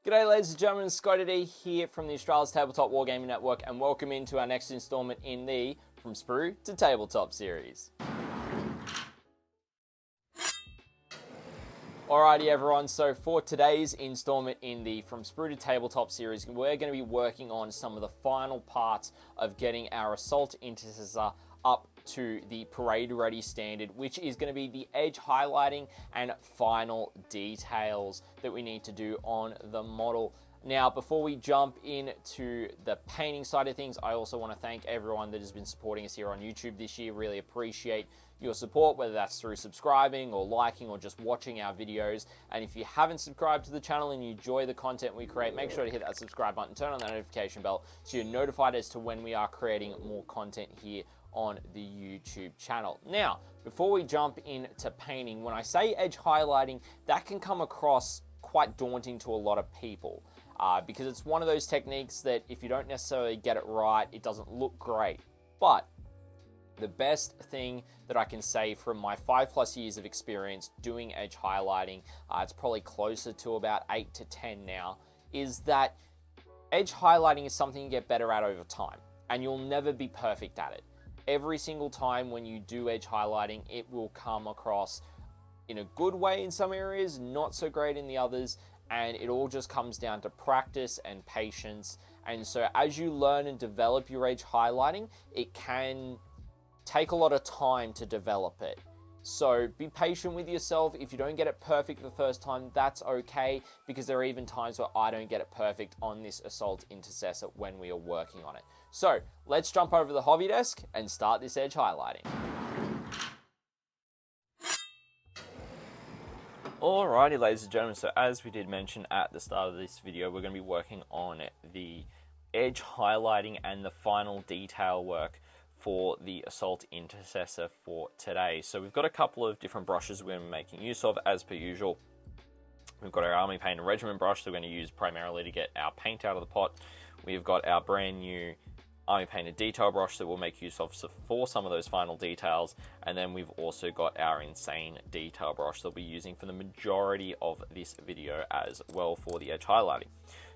G'day ladies and gentlemen, Scotty here from the Australia's Tabletop Wargaming Network, and welcome into our next installment in the From Sprue to Tabletop series. Alrighty everyone, so for today's installment in the From Sprue to Tabletop series, we're going to be working on some of the final parts of getting our Assault Intercessor up to the parade ready standard, which is going to be the edge highlighting and final details that we need to do on the model. Now, before we jump into the painting side of things, I also want to thank everyone that has been supporting us here on YouTube this year. Really appreciate your support, whether that's through subscribing or liking or just watching our videos. And if you haven't subscribed to the channel and you enjoy the content we create, make sure to hit that subscribe button, turn on that notification bell so you're notified as to when we are creating more content here on the YouTube channel. Now, before we jump into painting, when I say edge highlighting, that can come across quite daunting to a lot of people because it's one of those techniques that if you don't necessarily get it right, it doesn't look great. But the best thing that I can say from my 5+ years of experience doing edge highlighting, it's probably closer to about 8 to 10 now, is that edge highlighting is something you get better at over time, and you'll never be perfect at it. Every single time when you do edge highlighting, it will come across in a good way in some areas, not so great in the others, and it all just comes down to practice and patience. And so as you learn and develop your edge highlighting, it can take a lot of time to develop it. So be patient with yourself. If you don't get it perfect the first time, that's okay, because there are even times where I don't get it perfect on this Assault Intercessor when we are working on it. So let's jump over to the hobby desk and start this edge highlighting. Alrighty ladies and gentlemen, so as we did mention at the start of this video, we're going to be working on the edge highlighting and the final detail work for the Assault Intercessor for today. So we've got a couple of different brushes we're making use of as per usual. We've got our Army Paint and Regiment brush that we're going to use primarily to get our paint out of the pot. We've got our brand new Army Painted detail brush that we'll make use of for some of those final details, and then we've also got our insane detail brush that we'll be using for the majority of this video as well for the edge highlighting.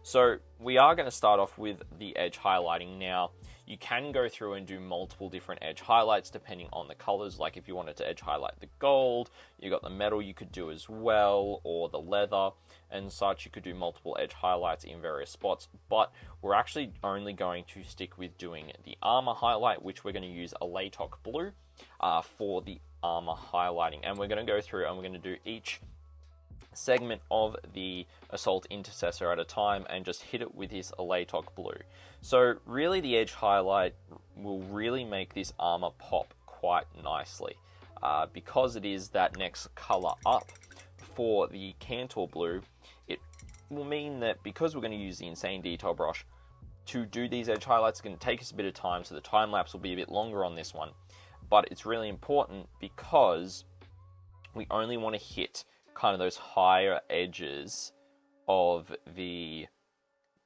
So we are going to start off with the edge highlighting. Now, you can go through and do multiple different edge highlights depending on the colors. Like if you wanted to edge highlight the gold, you got the metal you could do as well, or the leather and such. You could do multiple edge highlights in various spots, but we're actually only going to stick with doing the armor highlight, which we're going to use a Tabletop blue for the armor highlighting. And we're going to go through and we're going to do each segment of the Assault Intercessor at a time and just hit it with his Tabletop blue. So really the edge highlight will really make this armor pop quite nicely because it is that next color up for the Cantor blue. It will mean that because we're going to use the insane detail brush to do these edge highlights, it's going to take us a bit of time, so the time lapse will be a bit longer on this one. But it's really important because we only want to hit kind of those higher edges of the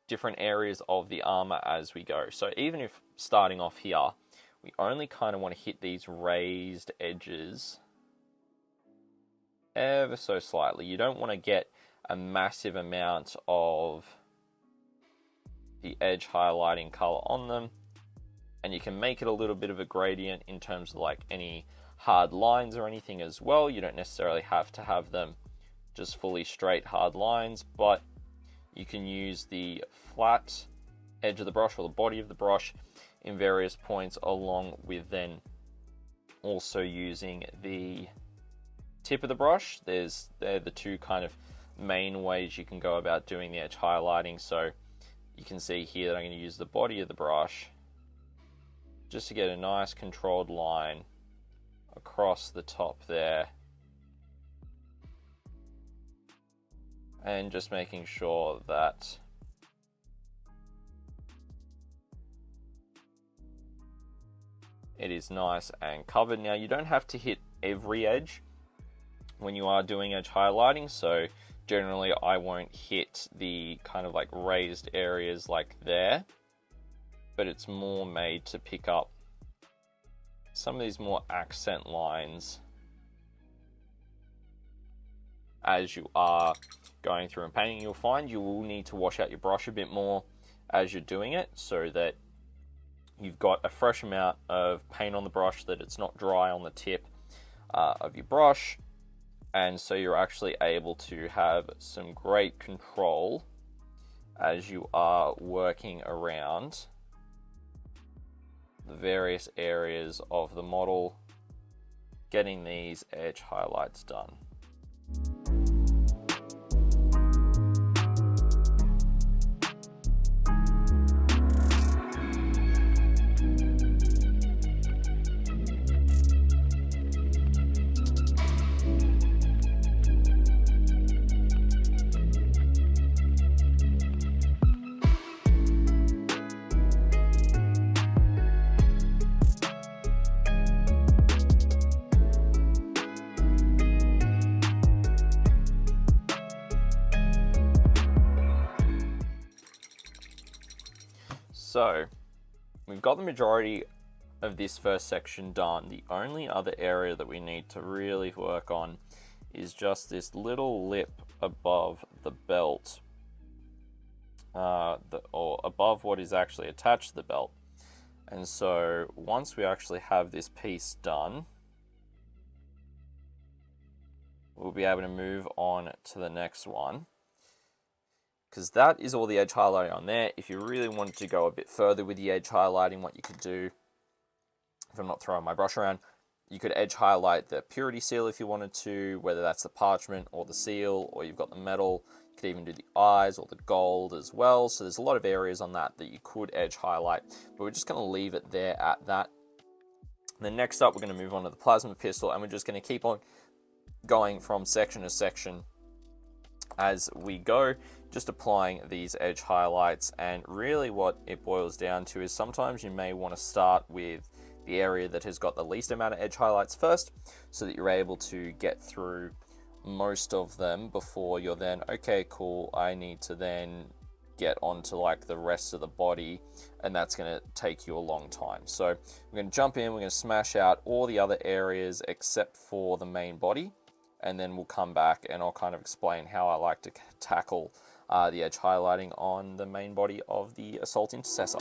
different areas of the armor as we go. So even if starting off here, we only kind of want to hit these raised edges ever so slightly. You don't want to get a massive amount of the edge highlighting color on them, and you can make it a little bit of a gradient in terms of like any hard lines or anything as well. You don't necessarily have to have them just fully straight hard lines, but you can use the flat edge of the brush or the body of the brush in various points, along with then also using the tip of the brush. They're the two kind of main ways you can go about doing the edge highlighting. So you can see here that I'm going to use the body of the brush just to get a nice controlled line across the top there, and just making sure that it is nice and covered. Now, you don't have to hit every edge when you are doing edge highlighting, so generally I won't hit the kind of like raised areas like there, but it's more made to pick up some of these more accent lines as you are going through and painting, you'll find you will need to wash out your brush a bit more as you're doing it, so that you've got a fresh amount of paint on the brush, that it's not dry on the tip of your brush, and so you're actually able to have some great control as you are working around the various areas of the model, getting these edge highlights done. So, we've got the majority of this first section done. The only other area that we need to really work on is just this little lip above the belt, or above what is actually attached to the belt. And so, once we actually have this piece done, we'll be able to move on to the next one, because that is all the edge highlighting on there. If you really wanted to go a bit further with the edge highlighting, what you could do, if I'm not throwing my brush around, you could edge highlight the purity seal if you wanted to, whether that's the parchment or the seal, or you've got the metal. You could even do the eyes or the gold as well. So there's a lot of areas on that you could edge highlight, but we're just going to leave it there at that. And then next up, we're going to move on to the plasma pistol, and we're just going to keep on going from section to section as we go, just applying these edge highlights. And really what it boils down to is sometimes you may want to start with the area that has got the least amount of edge highlights first, so that you're able to get through most of them before you're then, okay, cool, I need to then get onto like the rest of the body, and that's going to take you a long time. So we're going to jump in, we're going to smash out all the other areas except for the main body, and then we'll come back and I'll kind of explain how I like to tackle the edge highlighting on the main body of the Assault Intercessor.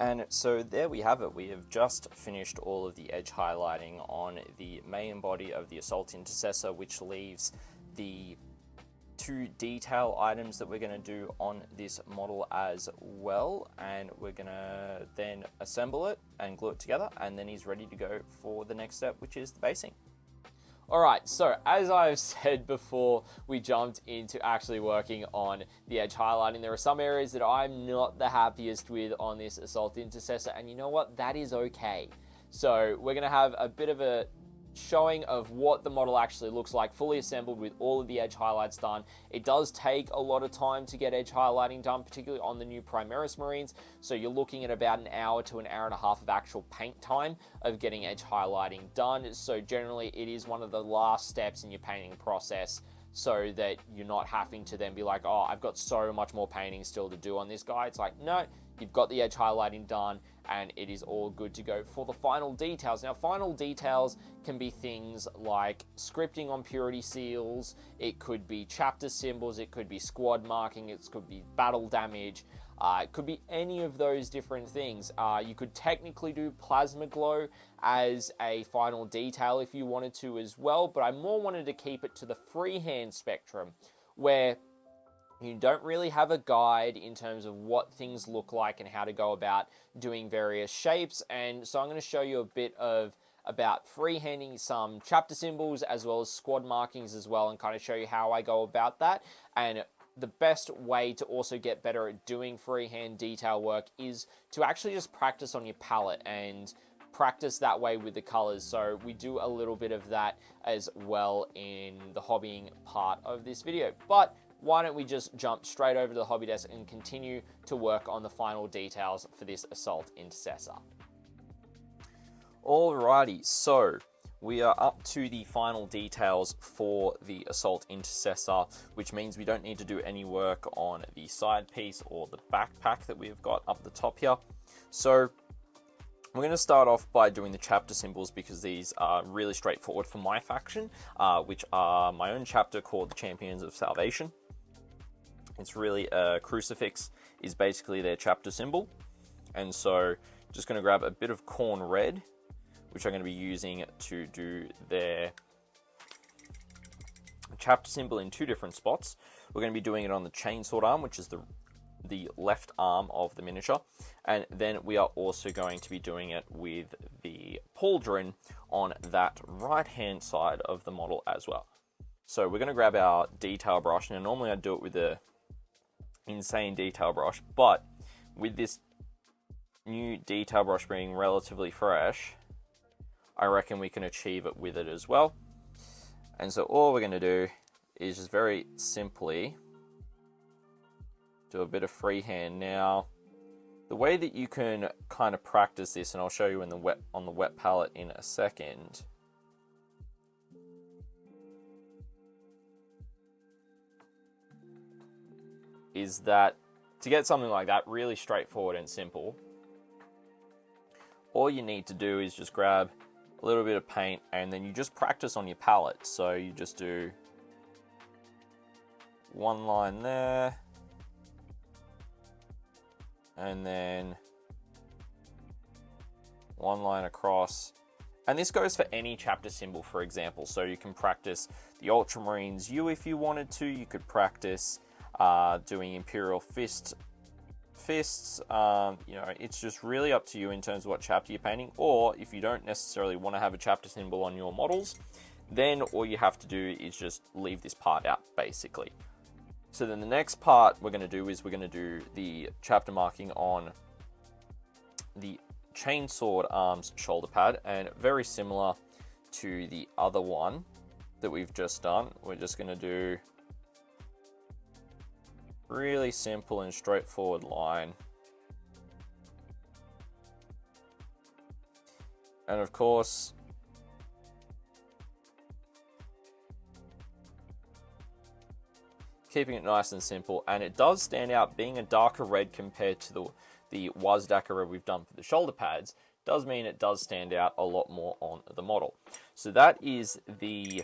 And so there we have it. We have just finished all of the edge highlighting on the main body of the Assault Intercessor, which leaves the 2 detail items that we're going to do on this model as well. And we're going to then assemble it and glue it together, and then he's ready to go for the next step, which is the basing. Alright, so as I've said before we jumped into actually working on the edge highlighting, there are some areas that I'm not the happiest with on this Assault Intercessor, and you know what? That is okay. So we're going to have a bit of a showing of what the model actually looks like, fully assembled with all of the edge highlights done. It does take a lot of time to get edge highlighting done, particularly on the new Primaris Marines, so you're looking at about an hour to an hour and a half of actual paint time of getting edge highlighting done. So generally it is one of the last steps in your painting process, so that you're not having to then be like, oh, I've got so much more painting still to do on this guy. It's like, no, you've got the edge highlighting done and it is all good to go for the final details. Now, final details can be things like scripting on purity seals, it could be chapter symbols, it could be squad marking, it could be battle damage, it could be any of those different things. You could technically do plasma glow as a final detail if you wanted to as well, but I more wanted to keep it to the freehand spectrum, where you don't really have a guide in terms of what things look like and how to go about doing various shapes. And so I'm going to show you a bit about freehanding some chapter symbols as well as squad markings as well, and kind of show you how I go about that. And the best way to also get better at doing freehand detail work is to actually just practice on your palette and practice that way with the colors. So we do a little bit of that as well in the hobbying part of this video. But why don't we just jump straight over to the hobby desk and continue to work on the final details for this Assault Intercessor. Alrighty, so we are up to the final details for the Assault Intercessor, which means we don't need to do any work on the side piece or the backpack that we've got up the top here. So we're going to start off by doing the chapter symbols, because these are really straightforward for my faction, which are my own chapter called the Champions of Salvation. It's really a crucifix is basically their chapter symbol. And so just going to grab a bit of corn red, which I'm going to be using to do their chapter symbol in 2 different spots. We're going to be doing it on the chainsword arm, which is the left arm of the miniature. And then we are also going to be doing it with the pauldron on that right-hand side of the model as well. So we're going to grab our detail brush. Now, normally I do it with a insane detail brush, but with this new detail brush being relatively fresh, I reckon we can achieve it with it as well. And so all we're going to do is just very simply do a bit of freehand. Now, the way that you can kind of practice this, and I'll show you on the wet palette in a second, is that to get something like that really straightforward and simple, all you need to do is just grab a little bit of paint and then you just practice on your palette. So you just do one line there, and then one line across. And this goes for any chapter symbol, for example. So you can practice the Ultramarines U if you wanted to. You could practice doing Imperial fists. You know, it's just really up to you in terms of what chapter you're painting. Or if you don't necessarily want to have a chapter symbol on your models, then all you have to do is just leave this part out, basically. So then the next part we're going to do is we're going to do the chapter marking on the chainsword arms shoulder pad, and very similar to the other one that we've just done, we're just going to do really simple and straightforward line. And of course, keeping it nice and simple, and it does stand out being a darker red compared to the Wazdaka red we've done for the shoulder pads. Does mean it does stand out a lot more on the model. So that is the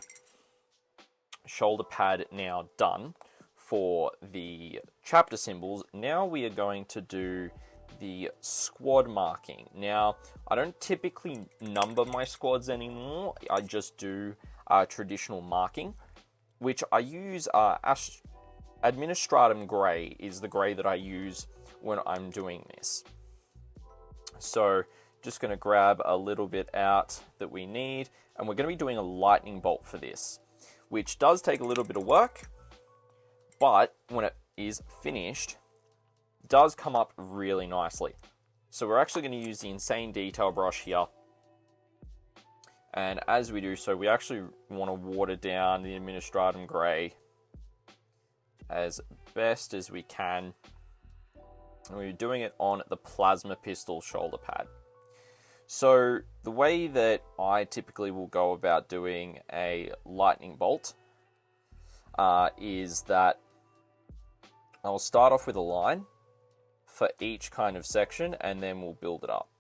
shoulder pad now done for the chapter symbols. Now we are going to do the squad marking. Now, I don't typically number my squads anymore. I just do traditional marking, which I use Administratum Grey is the grey that I use when I'm doing this. So just going to grab a little bit out that we need, and we're going to be doing a lightning bolt for this, which does take a little bit of work, but when it is finished, it does come up really nicely. So we're actually going to use the Insane Detail brush here, and as we do so, we actually want to water down the Administratum Grey as best as we can. And we're doing it on the plasma pistol shoulder pad. So the way that I typically will go about doing a lightning bolt is that I'll start off with a line for each kind of section, and then we'll build it up.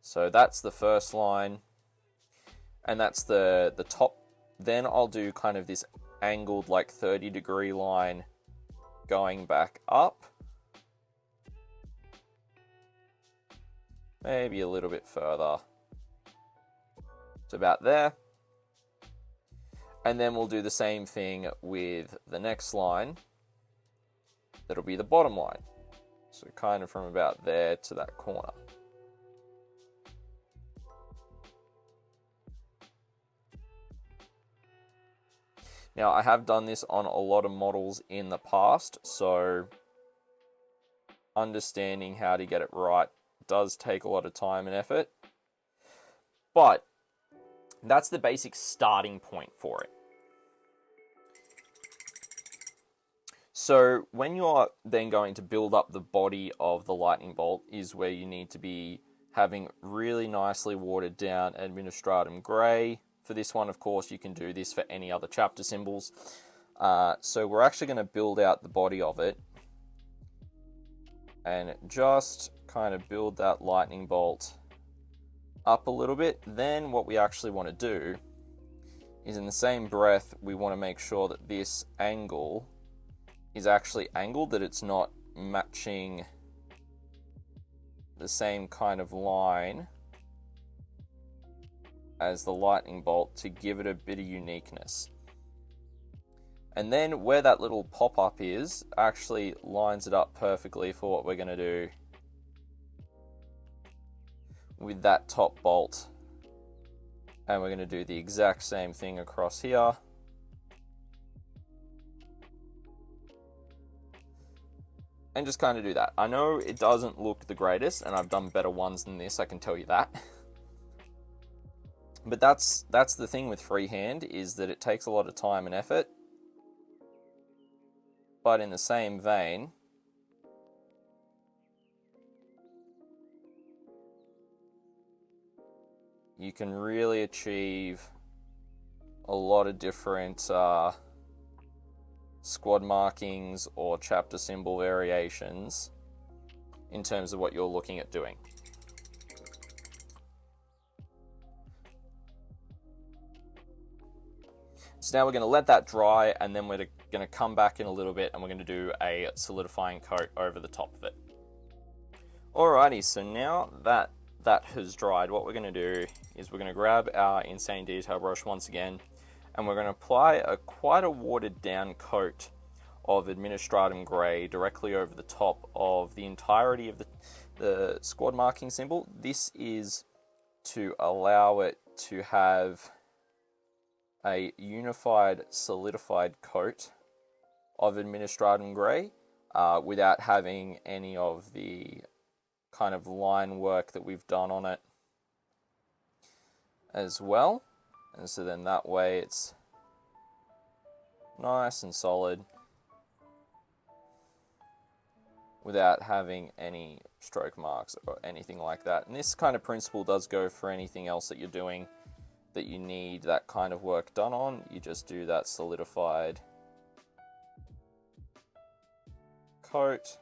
So that's the first line, and that's the top. Then I'll do kind of this angled like 30-degree line going back up. Maybe a little bit further. It's about there. And then we'll do the same thing with the next line. That'll be the bottom line. So kind of from about there to that corner. Now, I have done this on a lot of models in the past, so understanding how to get it right does take a lot of time and effort, but that's the basic starting point for it. So when you're then going to build up the body of the lightning bolt is where you need to be having really nicely watered down Administratum Grey. For this one, of course, you can do this for any other chapter symbols. So we're actually going to build out the body of it and just kind of build that lightning bolt up a little bit. Then what we actually want to do is, in the same breath, we want to make sure that this angle is actually angled, that it's not matching the same kind of line as the lightning bolt to give it a bit of uniqueness. And then where that little pop-up is actually lines it up perfectly for what we're going to do with that top bolt. And we're going to do the exact same thing across here. And just kind of do that. I know it doesn't look the greatest, and I've done better ones than this, I can tell you that. But that's the thing with freehand, is that it takes a lot of time and effort. But in the same vein, you can really achieve a lot of different squad markings or chapter symbol variations in terms of what you're looking at doing. So now we're going to let that dry, and then we're going to come back in a little bit and we're going to do a solidifying coat over the top of it. Alrighty, so now that has dried, what we're going to do is we're going to grab our Insane Detail brush once again, and we're going to apply quite a watered down coat of Administratum Grey directly over the top of the entirety of the squad marking symbol. This is to allow it to have a unified, solidified coat of Administratum Grey without having any of the kind of line work that we've done on it as well. And so then that way it's nice and solid without having any stroke marks or anything like that. And this kind of principle does go for anything else that you're doing that you need that kind of work done on. You just do that solidified coat.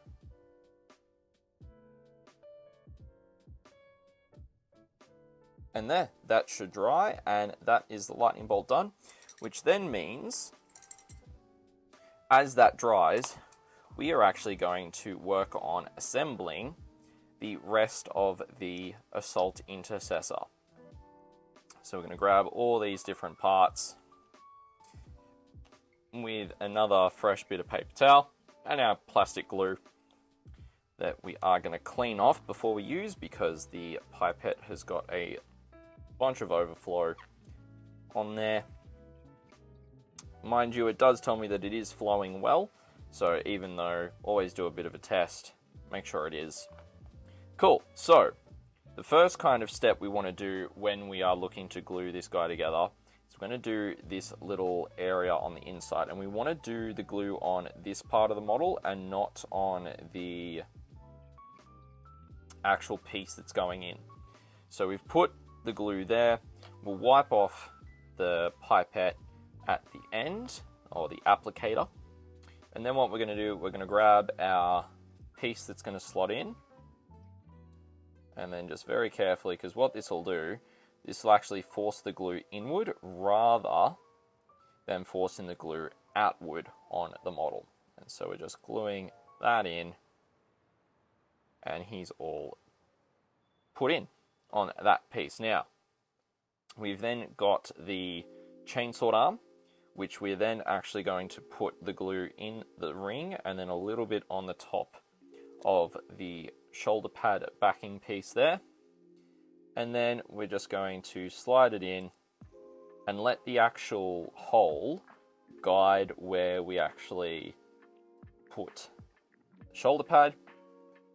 And there, that should dry, and that is the lightning bolt done, which then means as that dries, we are actually going to work on assembling the rest of the Assault Intercessor. So we're going to grab all these different parts with another fresh bit of paper towel and our plastic glue that we are going to clean off before we use, because the pipette has got a bunch of overflow on there. Mind you, it does tell me that it is flowing well, so even though, always do a bit of a test, make sure it is. Cool, so the first kind of step we want to do when we are looking to glue this guy together is we're going to do this little area on the inside, and we want to do the glue on this part of the model and not on the actual piece that's going in. So we've put the glue there. We'll wipe off the pipette at the end, or the applicator, and then what we're going to do, we're going to grab our piece that's going to slot in, and then just very carefully, because what this will do, this will actually force the glue inward rather than forcing the glue outward on the model. And so we're just gluing that in, and he's all put in on that piece. Now, we've then got the chainsaw arm, which we're then actually going to put the glue in the ring and then a little bit on the top of the shoulder pad backing piece there. And then we're just going to slide it in and let the actual hole guide where we actually put the shoulder pad,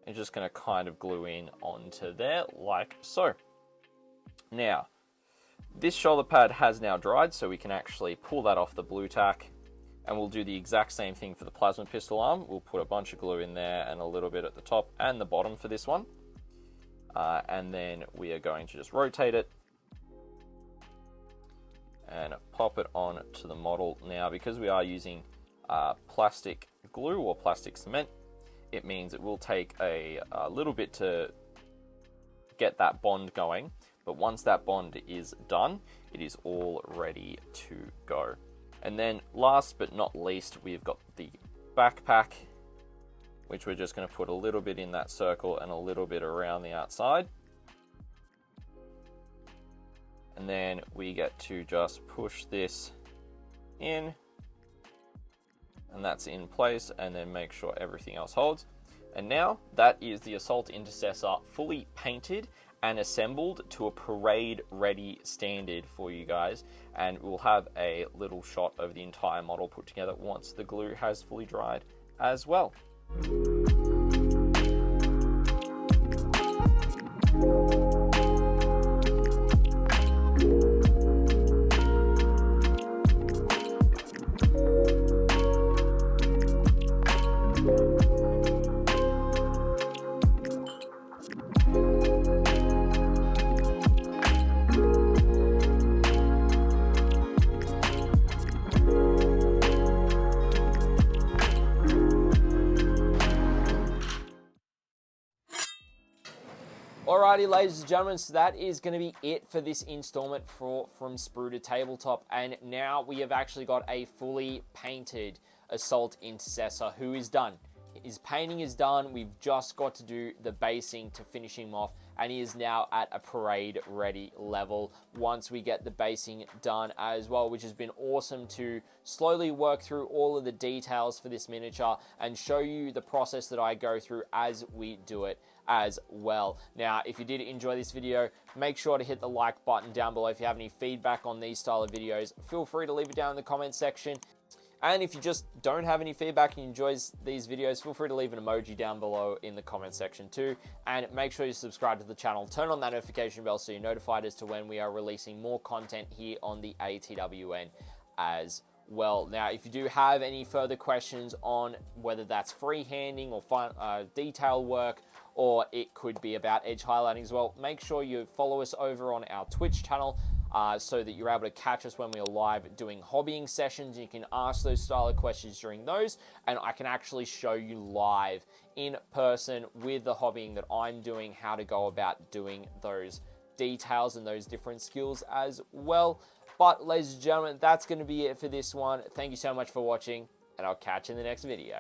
and just going to kind of glue in onto there like so. Now, this shoulder pad has now dried, so we can actually pull that off the blue tack, and we'll do the exact same thing for the plasma pistol arm. We'll put a bunch of glue in there and a little bit at the top and the bottom for this one. And then we are going to just rotate it and pop it on to the model. Now, because we are using plastic glue or plastic cement, it means it will take a little bit to get that bond going, but once that bond is done, it is all ready to go. And then last but not least, we've got the backpack, which we're just going to put a little bit in that circle and a little bit around the outside. And then we get to just push this in, and that's in place, and then make sure everything else holds. And now that is the Assault Intercessor fully painted and assembled to a parade ready standard for you guys, and we'll have a little shot of the entire model put together once the glue has fully dried as well. Alrighty, ladies and gentlemen, so that is going to be it for this installment from Sprue to Tabletop, and now we have actually got a fully painted Assault Intercessor who is done. His painting is done, we've just got to do the basing to finish him off, and he is now at a parade ready level once we get the basing done as well, which has been awesome to slowly work through all of the details for this miniature and show you the process that I go through as we do it as well. Now, if you did enjoy this video, make sure to hit the like button down below. If you have any feedback on these style of videos, feel free to leave it down in the comment section. And if you just don't have any feedback and you enjoy these videos, feel free to leave an emoji down below in the comment section too. And make sure you subscribe to the channel, turn on that notification bell so you're notified as to when we are releasing more content here on the ATWN as well. Now, if you do have any further questions on whether that's freehanding or detail work, or it could be about edge highlighting as well, make sure you follow us over on our Twitch channel so that you're able to catch us when we are live doing hobbying sessions. You can ask those style of questions during those, and I can actually show you live in person with the hobbying that I'm doing, how to go about doing those details and those different skills as well. But ladies and gentlemen, that's going to be it for this one. Thank you so much for watching, and I'll catch you in the next video.